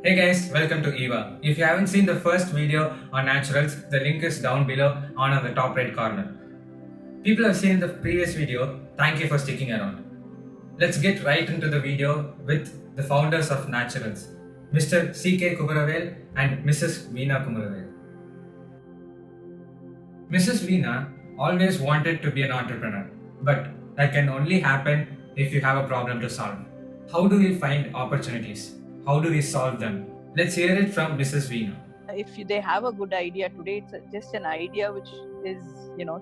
Hey guys, welcome to Eva. If you haven't seen the first video on naturals, the link is down below on the top right corner. People have seen the previous video, thank you for sticking around. Let's get right into the video with the founders of Naturals, Mr. C.K. Kumaravel and Mrs. Veena Kumaravel. Mrs. Veena always wanted to be an entrepreneur, but that can only happen if you have a problem to solve. How do we find opportunities? How do we solve them? Let's hear it from Mrs. Veena. If they have a good idea today, it's just an idea which is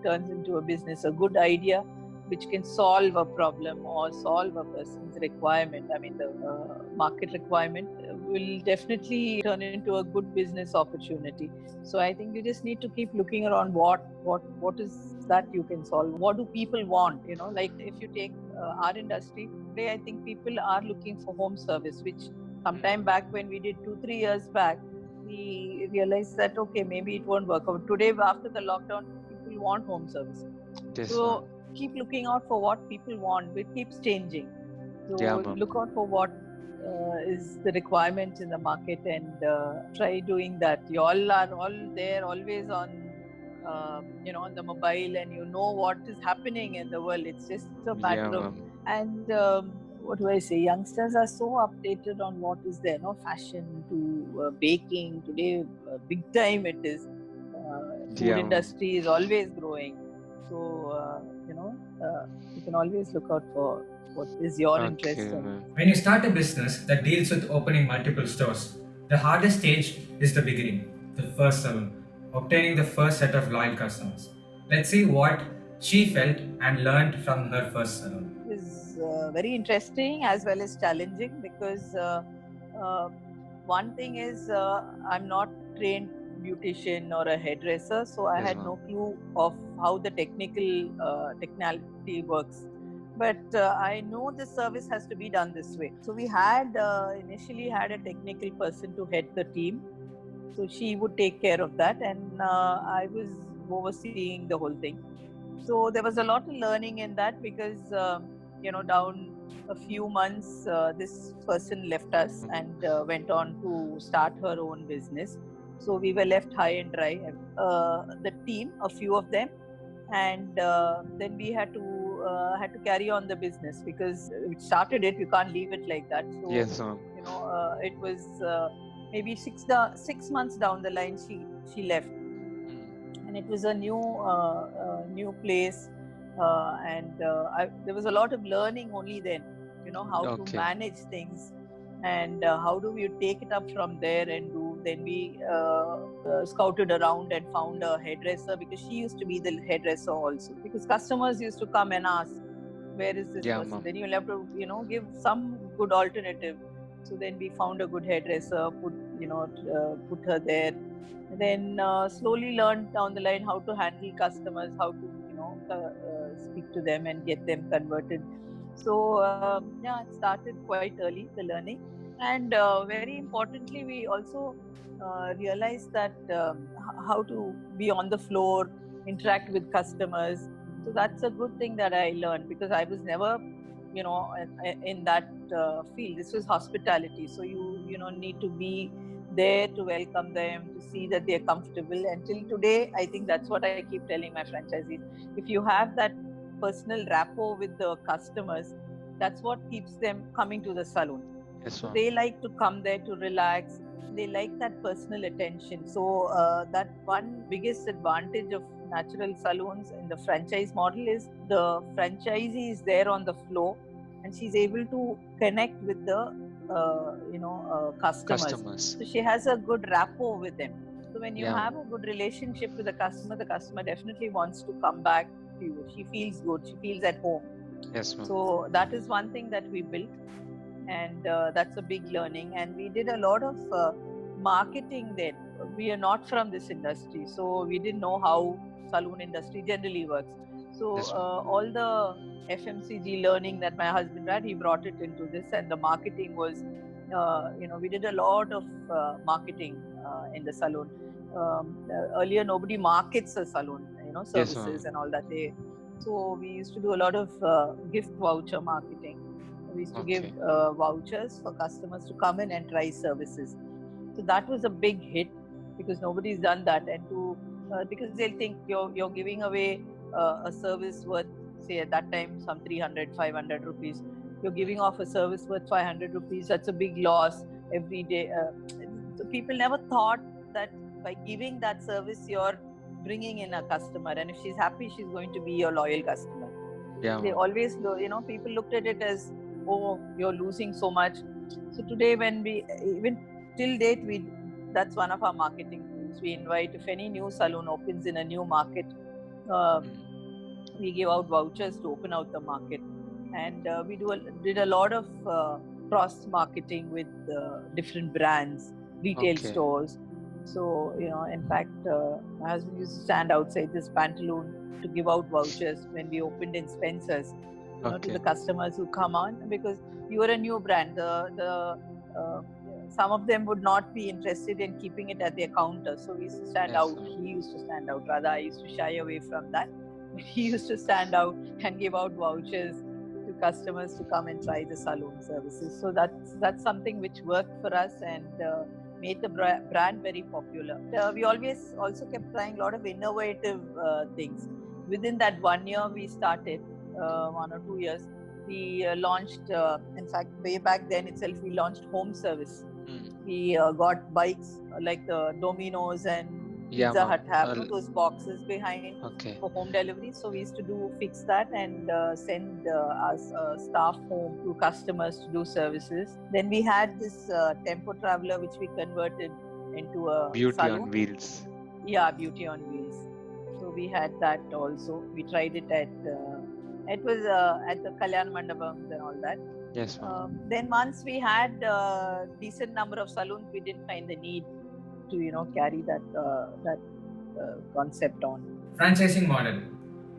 turns into a business. A good idea which can solve a problem or solve a person's requirement, I mean the market requirement, will definitely turn into a good business opportunity. So I think you just need to keep looking around what is that you can solve. What do people want? Like if you take our industry today, I think people are looking for home service, which sometime back when we did 2-3 years back, we realized that okay, maybe it won't work out. Today, after the lockdown, people want home service. Yes, So ma'am. keep looking out for what people want. It keeps changing. So Yeah, ma'am. look out for what is the requirement in the market and try doing that. You all are all there, always on the mobile, and you know what is happening in the world. It's just a Yeah, matter of, ma'am. and what do I say? Youngsters are so updated on what is there. No, fashion to baking today, big time it is. Food Yeah, ma'am. industry is always growing. So you can always look out for what is your Okay, interest in. ma'am. When you start a business that deals with opening multiple stores, the hardest stage is the beginning, the first salon, obtaining the first set of loyal customers. Let's see what she felt and learned from her first salon. It was very interesting as well as challenging because uh, one thing is I'm not trained beautician or a hairdresser, so I Yes, had ma'am. no clue of how the technicality works. But I know the service has to be done this way. So we had initially had a technical person to head the team, so she would take care of that, and I was overseeing the whole thing. So there was a lot of learning in that because down a few months, this person left us and went on to start her own business. So we were left high and dry. The team, a few of them, and then we had to carry on the business because we started it. You can't leave it like that. So Yes, ma'am. it was maybe 6 months down the line she left, and it was a new place, and there was a lot of learning only then. How to Okay. manage things, and how do you take it up from there and do. Then we scouted around and found a hairdresser because she used to be the hairdresser also. Because customers used to come and ask, "Where is this Yeah, person?" ma'am. Then you'll have to give some good alternative. So then we found a good hairdresser, put her there. And then slowly learned down the line how to handle customers, how to speak to them and get them converted. So yeah, it started quite early, the learning. And very importantly, we also realized that how to be on the floor, interact with customers. So that's a good thing that I learned because I was never in that field. This was hospitality, so you need to be there to welcome them, to see that they're comfortable. Until today, I think that's what I keep telling my franchisees. If you have that personal rapport with the customers, that's what keeps them coming to the salon. Yes, So ma'am. they like to come there to relax. They like that personal attention. So that one biggest advantage of natural salons in the franchise model is the franchisee is there on the floor, and she's able to connect with the customers. Customers. So she has a good rapport with them. So when you Yeah, have ma'am. a good relationship with the customer definitely wants to come back to you. She feels good. She feels at home. Yes, ma'am. So that is one thing that we built, and that's a big learning. And we did a lot of marketing then. We are not from this industry, so we didn't know how saloon industry generally works. So Yes, ma'am. all the FMCG learning that my husband had, he brought it into this, and the marketing was we did a lot of marketing in the salon. Earlier nobody markets a salon, Yes, ma'am. services and all that. So we used to do a lot of gift voucher marketing. We used to give Okay. vouchers for customers to come in and try services. So that was a big hit because nobody's done that, and because they'll think you're giving away a service worth, say at that time, some 300, 500 rupees. You're giving off a service worth 500 rupees. That's a big loss every day. So people never thought that by giving that service, you're bringing in a customer, and if she's happy, she's going to be your loyal customer. Yeah, They always, people looked at it as, oh, you're losing so much. So today, when we, even till date, that's one of our marketing tools. We invite, if any new salon opens in a new market, we give out vouchers to open out the market, and we did a lot of cross marketing with different brands, retail stores. So in fact, my husband used to stand outside this Pantaloon to give out vouchers when we opened in Spencer's, to the customers who come on, because you were a new brand. Some of them would not be interested in keeping it at their counter, so we used to stand out. He used to stand out. Rather, I used to shy away from that. He used to stand out and give out vouchers to customers to come and try the salon services. So that's something which worked for us and made the brand very popular. We always also kept trying a lot of innovative things. Within that 1 year we started, 1 or 2 years, we launched, in fact, way back then itself, we launched home service. We got bikes like the Domino's and Pizza Hut have those boxes behind for home delivery. So we used to fix that and send our staff home to customers to do services. Then we had this Tempo Traveler, which we converted into a Beauty salon. on Wheels. Yeah, Beauty on Wheels. So we had that also. We tried it at the Kalyan Mandapams and all that. Yes, ma'am. Then once we had a decent number of salons, we didn't find the need to carry that concept on. Franchising model.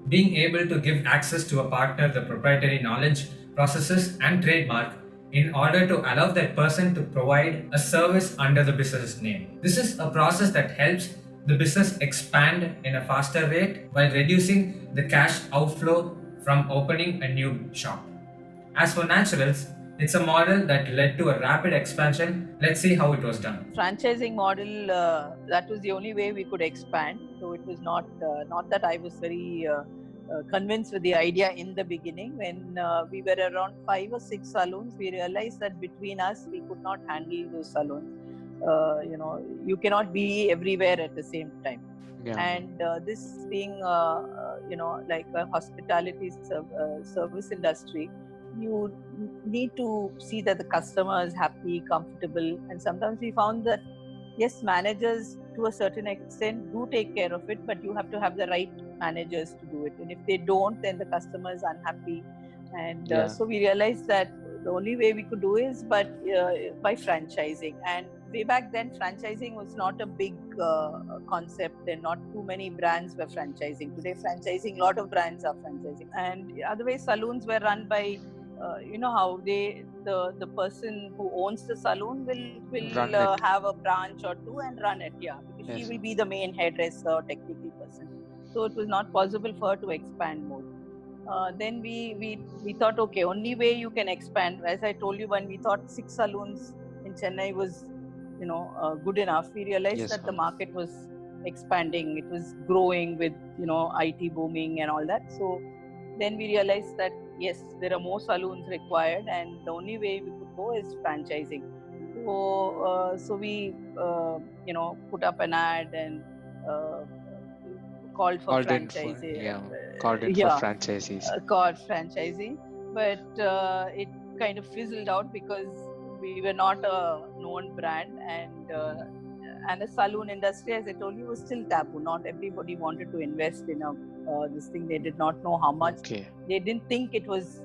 Being able to give access to a partner the proprietary knowledge, processes and trademark in order to allow that person to provide a service under the business name. This is a process that helps the business expand in a faster rate while reducing the cash outflow from opening a new shop. As for Naturals, it's a model that led to a rapid expansion. Let's see how it was done. Franchising model, that was the only way we could expand. So it was not that I was very convinced with the idea in the beginning. When we were around 5 or 6 salons, we realized that between us, we could not handle those salons. You cannot be everywhere at the same time. Yeah. And this being, like a hospitality service industry, you need to see that the customer is happy, comfortable. And sometimes we found that, yes, managers to a certain extent do take care of it, but you have to have the right managers to do it. And if they don't, then the customer is unhappy. And so we realized that the only way we could do is by franchising. And way back then, franchising was not a big concept, and not too many brands were franchising. Today, franchising, a lot of brands are franchising. And otherwise, saloons were run by, how the person who owns the salon will have a branch or two and run it, because she will be the main hairdresser or technical person. So it was not possible for her to expand more. Then we thought, okay, only way you can expand, as I told you, when we thought 6 salons in Chennai was good enough, we realized that the market was expanding, it was growing with IT booming and all that. So then we realized that yes, there are more salons required, and the only way we could go is franchising. So we put up an ad and called for franchising. Called in for franchisees. Called franchising, but it kind of fizzled out because we were not a known brand, and the salon industry, as I told you, was still taboo. Not everybody wanted to invest in this thing. They did not know how much. Okay. They didn't think it was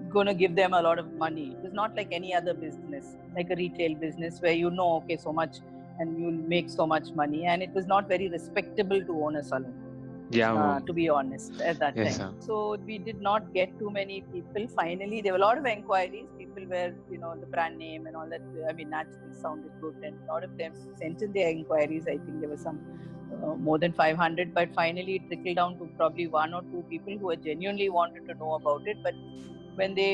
going to give them a lot of money. It was not like any other business, like a retail business where okay, so much and you'll make so much money. And it was not very respectable to own a salon. To be honest, at that time. Sir. So we did not get too many people. Finally, there were a lot of inquiries. People were, the brand name and all that. I mean, naturally sounded good, and a lot of them sent in their inquiries. I think there were some more than 500, but finally it trickled down to probably 1 or 2 people who genuinely wanted to know about it. But when they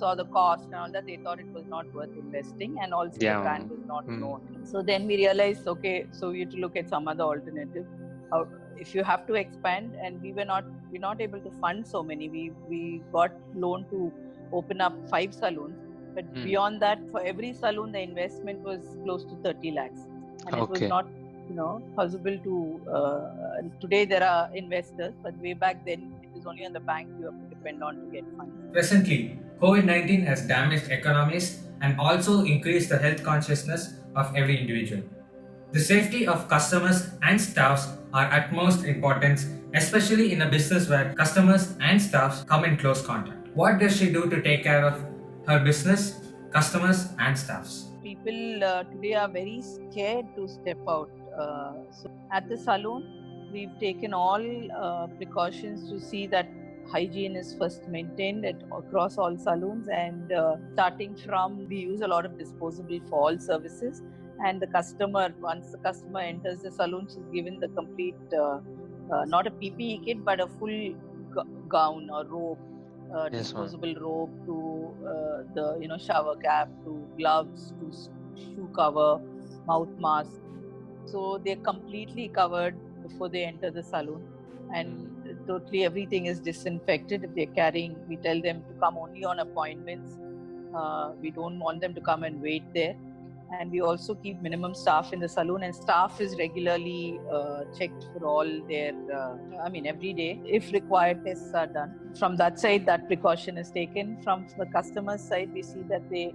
saw the cost and all that, they thought it was not worth investing, and also Yeah, the brand ma'am. was not Mm. known. So then we realized, okay, so we have to look at some other alternative. If you have to expand, and we're not able to fund so many. We got loan to open up 5 salons, but Mm. beyond that, for every salon, the investment was close to 30 lakhs, and it was Okay. not possible to. Today there are investors, but way back then it was only on the bank you have to depend on to get funds. Presently, COVID-19 has damaged economies and also increased the health consciousness of every individual. The safety of customers and staffs are utmost importance, especially in a business where customers and staffs come in close contact. What does she do to take care of her business, customers, and staffs? People today are very scared to step out. So at the salon, we've taken all precautions to see that hygiene is first maintained across all salons, and starting from, we use a lot of disposable for all services, and the customer, once the customer enters the salon, she's given the complete not a PPE kit but a full gown or robe, Yes, ma'am. disposable robe, to the shower cap, to gloves, to shoe cover, mouth mask. So they're completely covered before they enter the salon, and totally everything is disinfected. If they're carrying, we tell them to come only on appointments. We don't want them to come and wait there. And we also keep minimum staff in the salon, and staff is regularly checked for all their, every day. If required, tests are done. From that side, that precaution is taken. From the customer's side, we see that they,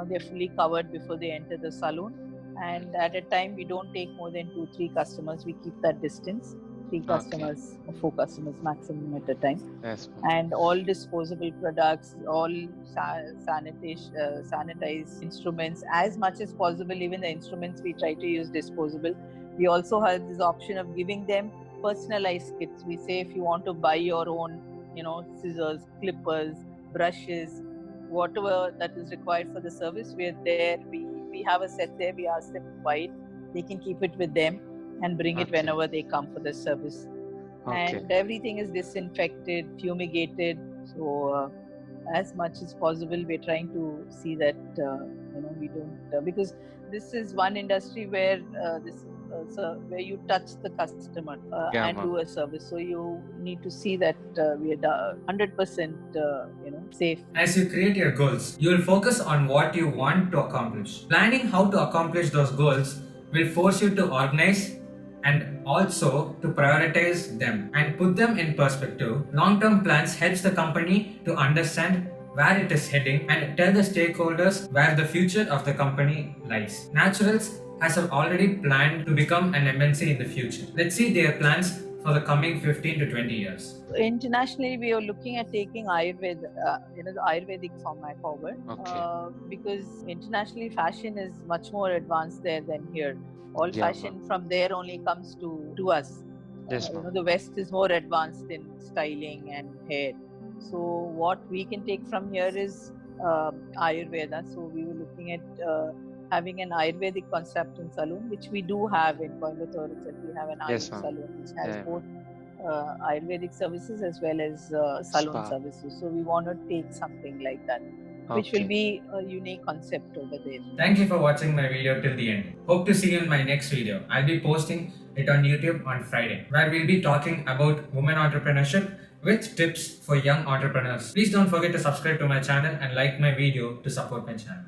they're fully covered before they enter the salon. And at a time, we don't take more than 2-3 customers. We keep that distance. 3 customers or 4 customers maximum at a time. Yes, ma'am. And all disposable products, all sanitized instruments as much as possible. Even the instruments we try to use disposable. We also have this option of giving them personalized kits. We say if you want to buy your own, scissors, clippers, brushes, whatever that is required for the service, we're there. We have a set there. We ask them to buy it. They can keep it with them and bring it whenever they come for the service. Okay. And everything is disinfected, fumigated. So as much as possible, we're trying to see that we don't, because this is one industry where where you touch the customer Yeah, and ma'am. do a service. So you need to see that we are 100% safe. As you create your goals, you will focus on what you want to accomplish. Planning how to accomplish those goals will force you to organize and also to prioritize them and put them in perspective. Long-term plans helps the company to understand where it is heading and tell the stakeholders where the future of the company lies. Naturals has already planned to become an MNC in the future. Let's see their plans for the coming 15 to 20 years. Internationally, we are looking at taking Ayurveda, the Ayurvedic format forward. Okay. Because internationally, fashion is much more advanced there than here. All Yeah, fashion from there only comes to us. Yes, ma'am. The West is more advanced in styling and hair. So what we can take from here is Ayurveda. So we were looking at having an Ayurvedic concept in salon, which we do have in Coimbatore. We have an Yes, Ayurvedic ma'am. salon which has Yeah. both Ayurvedic services as well as salon Spa. services. So we want to take something like that, which will be a unique concept over there. Thank you for watching my video till the end. Hope to see you in my next video. I'll be posting it on YouTube on Friday, where we'll be talking about women entrepreneurship with tips for young entrepreneurs. Please don't forget to subscribe to my channel and like my video to support my channel.